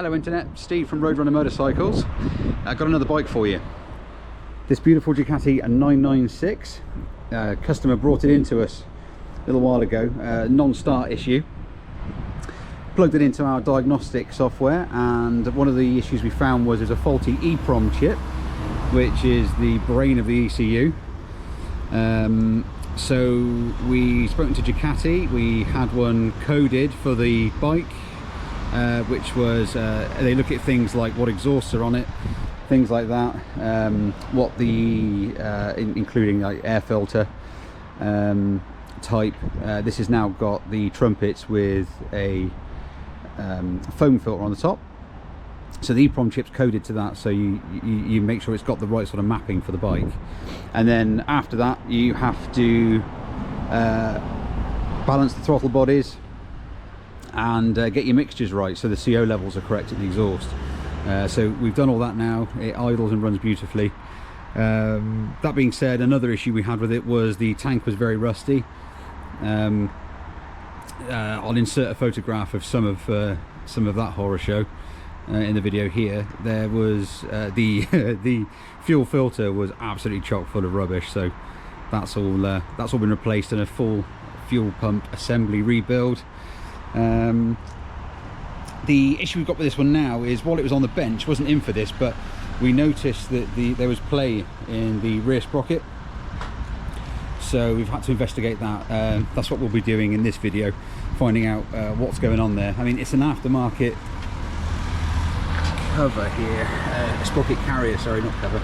Hello Internet, Steve from Roadrunner Motorcycles. I've got another bike for you. This beautiful Ducati 996. Customer brought it into us a little while ago, non-start issue. Plugged it into our diagnostic software, and one of the issues we found was there's a faulty EEPROM chip, which is the brain of the ECU. So we spoke to Ducati. We had one coded for the bike, which was they look at things like what exhausts are on it, things like that, what the including like air filter type. This has now got the trumpets with a foam filter on the top, so the EEPROM chip's coded to that, so you make sure it's got the right sort of mapping for the bike. And then after that you have to balance the throttle bodies and get your mixtures right, so the CO levels are correct at the exhaust. So we've done all that now. It idles and runs beautifully. That being said, another issue we had with it was the tank was very rusty. I'll insert a photograph of some of that horror show in the video here. There was the fuel filter was absolutely chock full of rubbish, so that's all been replaced in a full fuel pump assembly rebuild. The issue we've got with this one now is, while it was on the bench, wasn't in for this, but we noticed that there was play in the rear sprocket, so we've had to investigate that. That's what we'll be doing in this video, finding out what's going on there. I mean, it's an aftermarket cover here, sprocket carrier, sorry, not cover,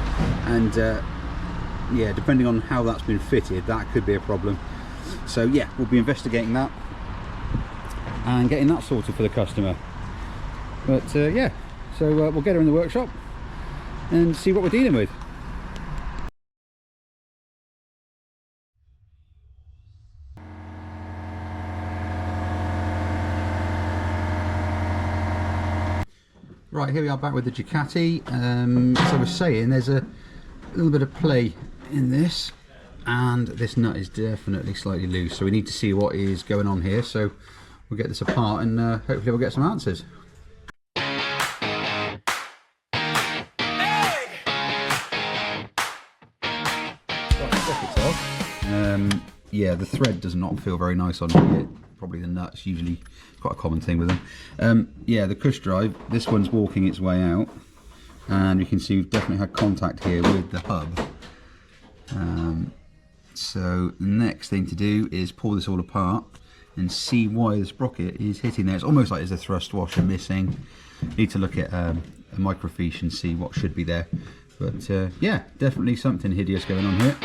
and yeah, depending on how that's been fitted, that could be a problem. So yeah, we'll be investigating that and getting that sorted for the customer. But yeah, so we'll get her in the workshop and see what we're dealing with. Right, here we are back with the Ducati. As I was saying, there's a little bit of play in this, and this nut is definitely slightly loose, so we need to see what is going on here. So we'll get this apart and hopefully we'll get some answers. Yeah, the thread does not feel very nice on here. Probably the nuts, usually quite a common thing with them. Yeah, the cush drive, this one's walking its way out, and you can see we've definitely had contact here with the hub. So the next thing to do is pull this all apart and see why the sprocket is hitting there. It's almost like there's a thrust washer missing. Need to look at a microfiche and see what should be there. But yeah, definitely something hideous going on here.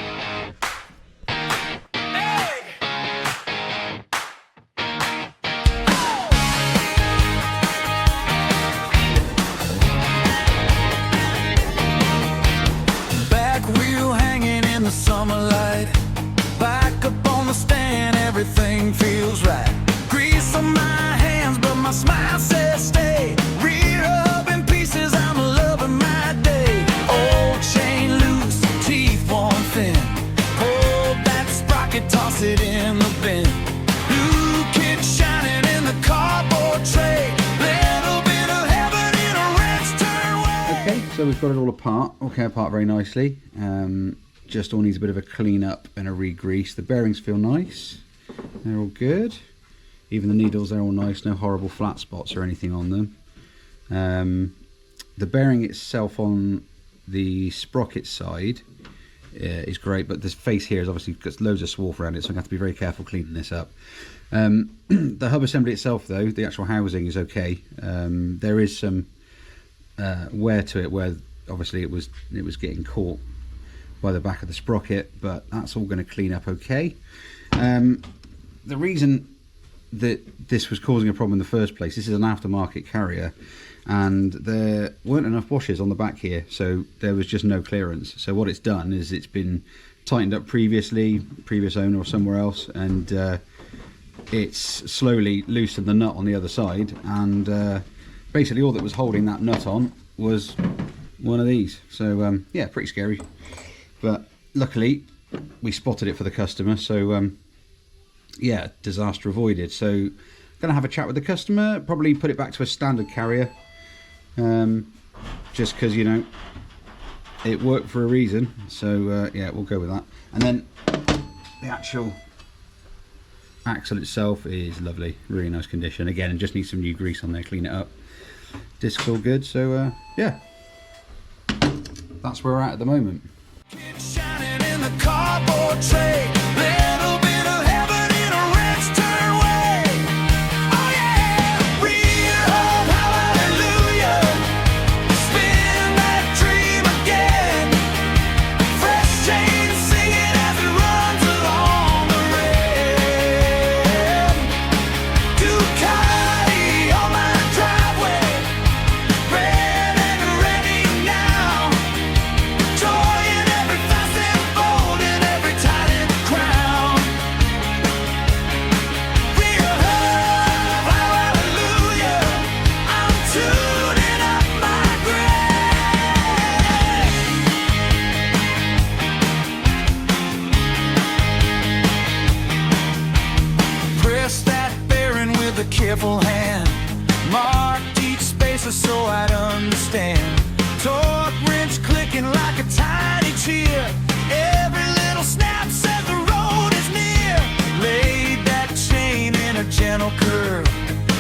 Summer light, back up on the stand, everything feels right. Grease on my hands, but my smile says stay. Rear up in pieces, I'm loving my day. Old chain loose, teeth worn thin. Pull that sprocket, toss it in the bin. Blue kid shining in the cardboard tray. Little bit of heaven in a wrench turn way. Okay, so we've got it all apart. Okay, apart very nicely. Just all needs a bit of a clean up and a re-grease. The bearings feel nice, they're all good. Even the needles, they're all nice, no horrible flat spots or anything on them. The bearing itself on the sprocket side is great, but this face here is obviously got loads of swarf around it, so I'm going to have to be very careful cleaning this up. The hub assembly itself though, the actual housing is okay. There is some wear to it where obviously it was getting caught by the back of the sprocket, but that's all going to clean up okay. The reason that this was causing a problem in the first place, this is an aftermarket carrier, and there weren't enough washers on the back here, so there was just no clearance. So what it's done is it's been tightened up previous owner or somewhere else, and it's slowly loosened the nut on the other side, and basically all that was holding that nut on was one of these. So yeah, pretty scary. But luckily we spotted it for the customer, so yeah, disaster avoided. So gonna have a chat with the customer, probably put it back to a standard carrier, just because, you know, it worked for a reason. So yeah, we'll go with that. And then the actual axle itself is lovely, really nice condition again, and just needs some new grease on there, clean it up. Disc's all good, so yeah, that's where we're at the moment. Shining in the cardboard tray, little bit of heaven in a wrench turn way. Oh yeah, real hallelujah, spin that dream again. Fresh chains singing as it runs along the rim. Ducati on my driveway, red and ready now. Joy in every facet, fold in every tightened crown. Real hallelujah, I'm tuning up my grave. Press that bearing with a careful hand. Marked each spacer so I'd understand. Torque wrench clicking like a tiny cheer. Every little snap says the road is near. Laid that chain in a gentle curve.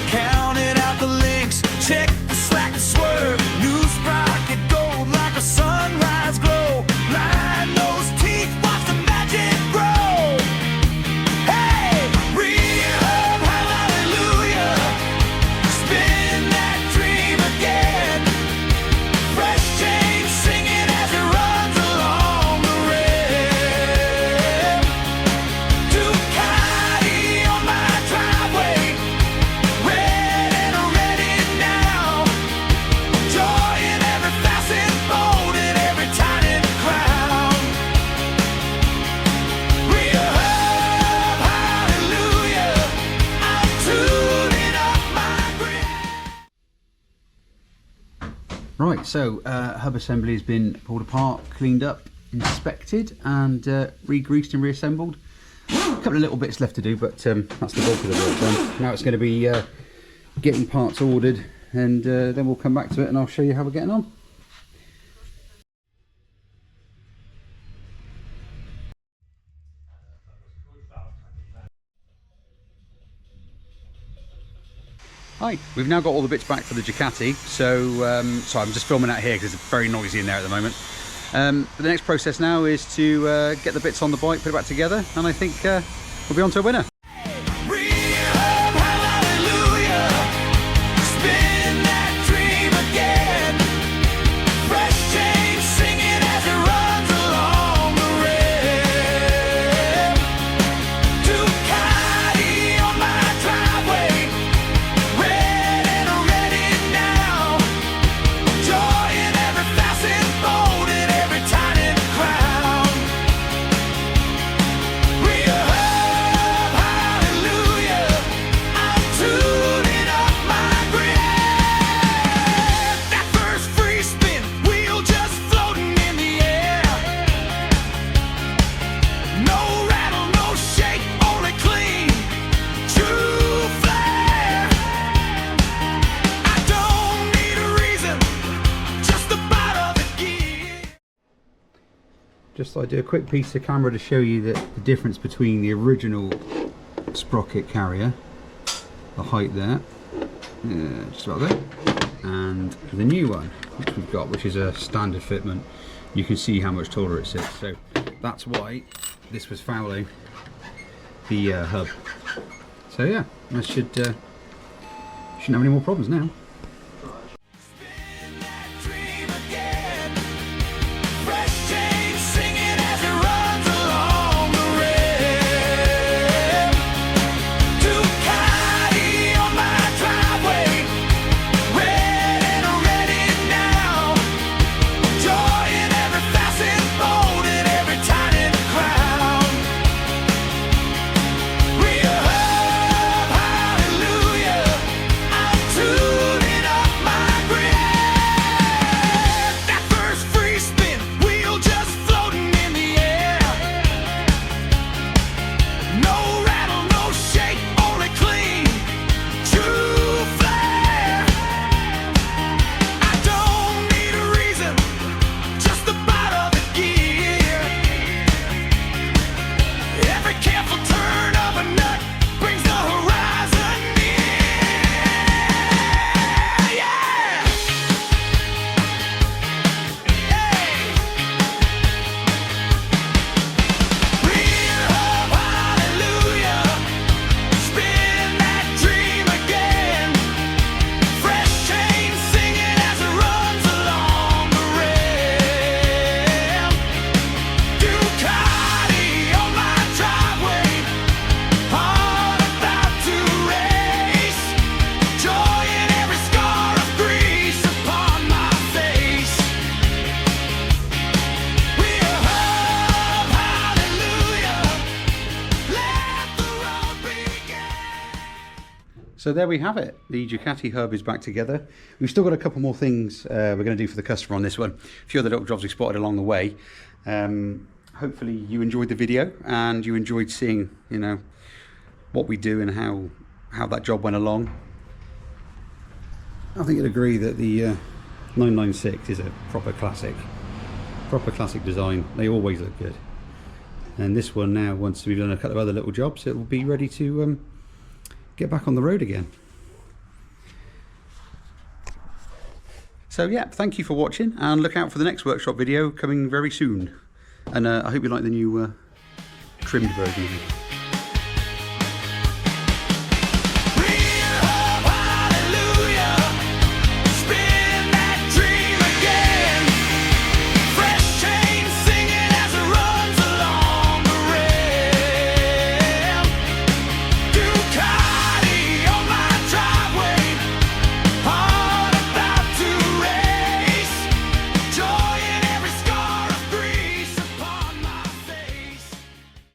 Counted out the links, check the slack and swerve. New sprocket gold like a sunrise glow. Line those teeth, watch the magic grow. Hey, real hallelujah, spin that dream again. Fresh chains singing as it runs along the rim. Ducati on my driveway, red and ready now. Joy in every facet, bold in every tightened crown. Real hallelujah, I'm tuning up my grip. Right, so hub assembly has been pulled apart, cleaned up, inspected, and re-greased and reassembled. A couple of little bits left to do, but that's the bulk of the work done. Now it's going to be getting parts ordered, and then we'll come back to it and I'll show you how we're getting on. Hi, we've now got all the bits back for the Ducati, so I'm just filming out here because it's very noisy in there at the moment. But the next process now is to get the bits on the bike, put it back together, and I think we'll be on to a winner. Real hallelujah, spin that dream again. Fresh chains singing as it runs along the rim. Ducati on my driveway, red and ready now. Joy in every facet, bold in every tightened crown. Real hallelujah, I'm tuning up my grip. That first free spin, wheel just floating in the air. No rattle, no shake, only clean, true flair. I don't need a reason, just the bite of the gear. Just thought I'd do a quick piece of camera to show you the difference between the original sprocket carrier, the height there, just about there, and the new one which we've got, which is a standard fitment. You can see how much taller it sits, so that's why this was fouling the hub. So yeah, that shouldn't have any more problems now. Spin that dream again. Fresh chains singing as it runs along the rim. Ducati on my driveway, red and ready now. Joy in every facet, bold in every tightened crown. Real hallelujah, I'm tuning So there we have it. The Ducati hub is back together. We've still got a couple more things we're going to do for the customer on this one. A few other little jobs we spotted along the way. Hopefully you enjoyed the video and you enjoyed seeing, you know, what we do and how that job went along. I think you'd agree that the 996 is a proper classic design. They always look good. And this one now, once we've done a couple of other little jobs, it will be ready to get back on the road again. So yeah, thank you for watching and look out for the next workshop video coming very soon. And I hope you like the new trimmed version of it.